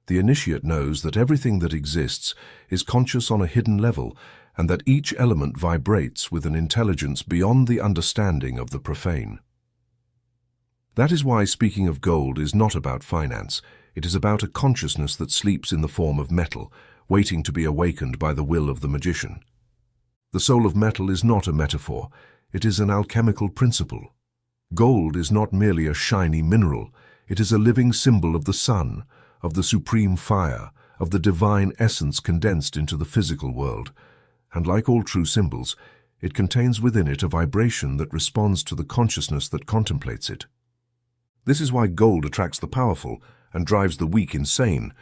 The initiate knows that everything that exists is conscious on a hidden level, and that each element vibrates with an intelligence beyond the understanding of the profane. That is why speaking of gold is not about finance. It is about a consciousness that sleeps in the form of metal, waiting to be awakened by the will of the magician. The soul of metal is not a metaphor, it is an alchemical principle. Gold is not merely a shiny mineral, it is a living symbol of the sun, of the supreme fire, of the divine essence condensed into the physical world. And like all true symbols, it contains within it a vibration that responds to the consciousness that contemplates it. This is why gold attracts the powerful and drives the weak insane,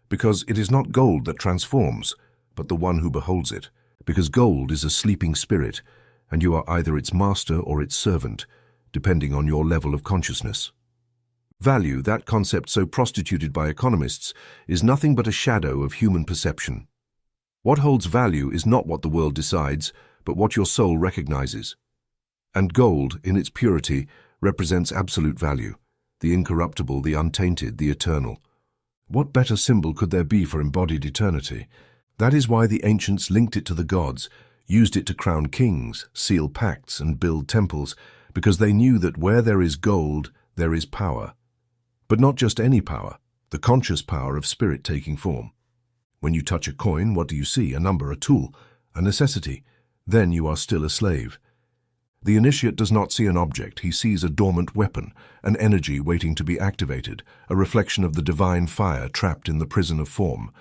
because it is not gold that transforms, but the one who beholds it. Because gold is a sleeping spirit, and you are either its master or its servant, depending on your level of consciousness. Value, that concept so prostituted by economists, is nothing but a shadow of human perception. What holds value is not what the world decides, but what your soul recognizes. And gold, in its purity, represents absolute value, the incorruptible, the untainted, the eternal. What better symbol could there be for embodied eternity? That is why the ancients linked it to the gods, used it to crown kings, seal pacts, and build temples, because they knew that where there is gold, there is power. But not just any power, the conscious power of spirit taking form. When you touch a coin, what do you see? A number, a tool, a necessity. Then you are still a slave. The initiate does not see an object, he sees a dormant weapon, an energy waiting to be activated, a reflection of the divine fire trapped in the prison of form.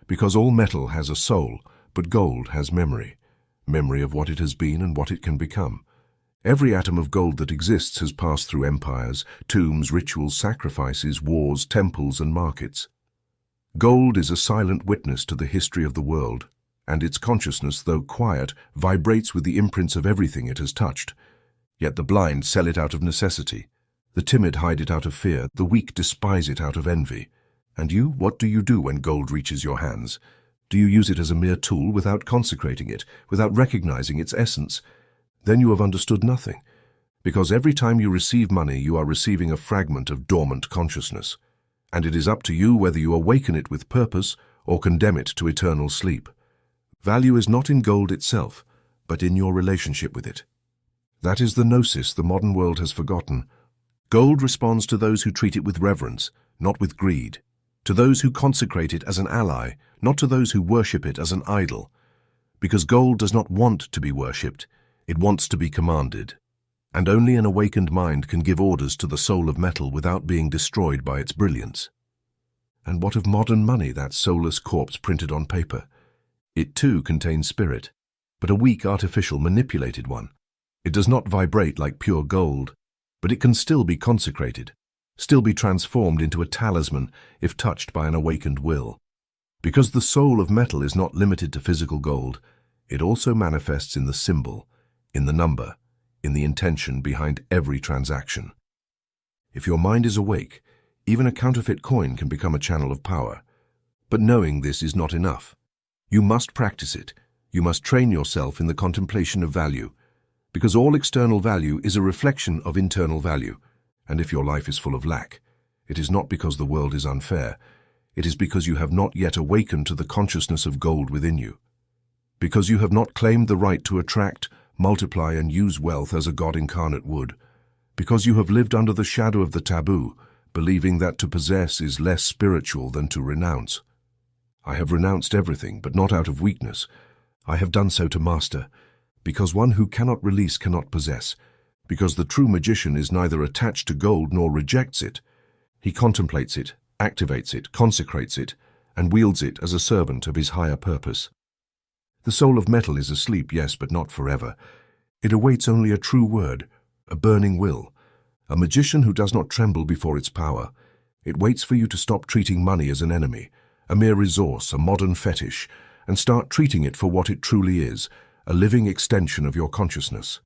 Because all metal has a soul, but gold has memory. Memory of what it has been and what it can become. Every atom of gold that exists has passed through empires, tombs, rituals, sacrifices, wars, temples, and markets. Gold is a silent witness to the history of the world, and its consciousness, though quiet, vibrates with the imprints of everything it has touched. Yet the blind sell it out of necessity. The timid hide it out of fear, the weak despise it out of envy. And you, what do you do when gold reaches your hands? Do you use it as a mere tool without consecrating it, without recognizing its essence? Then you have understood nothing, because every time you receive money, you are receiving a fragment of dormant consciousness, and it is up to you whether you awaken it with purpose or condemn it to eternal sleep. Value is not in gold itself, but in your relationship with it. That is the gnosis the modern world has forgotten. Gold responds to those who treat it with reverence, not with greed, to those who consecrate it as an ally, not to those who worship it as an idol. Because gold does not want to be worshipped, it wants to be commanded. And only an awakened mind can give orders to the soul of metal without being destroyed by its brilliance. And what of modern money, that soulless corpse printed on paper? It too contains spirit, but a weak, artificial, manipulated one. It does not vibrate like pure gold, but it can still be consecrated, still be transformed into a talisman if touched by an awakened will. Because the soul of metal is not limited to physical gold, it also manifests in the symbol, in the number, in the intention behind every transaction. If your mind is awake, even a counterfeit coin can become a channel of power. But knowing this is not enough. You must practice it. You must train yourself in the contemplation of value, because all external value is a reflection of internal value. And if your life is full of lack, it is not because the world is unfair. It is because you have not yet awakened to the consciousness of gold within you. Because you have not claimed the right to attract, multiply, and use wealth as a God incarnate would. Because you have lived under the shadow of the taboo, believing that to possess is less spiritual than to renounce. I have renounced everything, but not out of weakness. I have done so to master, because one who cannot release cannot possess, because the true magician is neither attached to gold nor rejects it. He contemplates it, activates it, consecrates it, and wields it as a servant of his higher purpose. The soul of metal is asleep, yes, but not forever. It awaits only a true word, a burning will, a magician who does not tremble before its power. It waits for you to stop treating money as an enemy, a mere resource, a modern fetish, and start treating it for what it truly is, a living extension of your consciousness.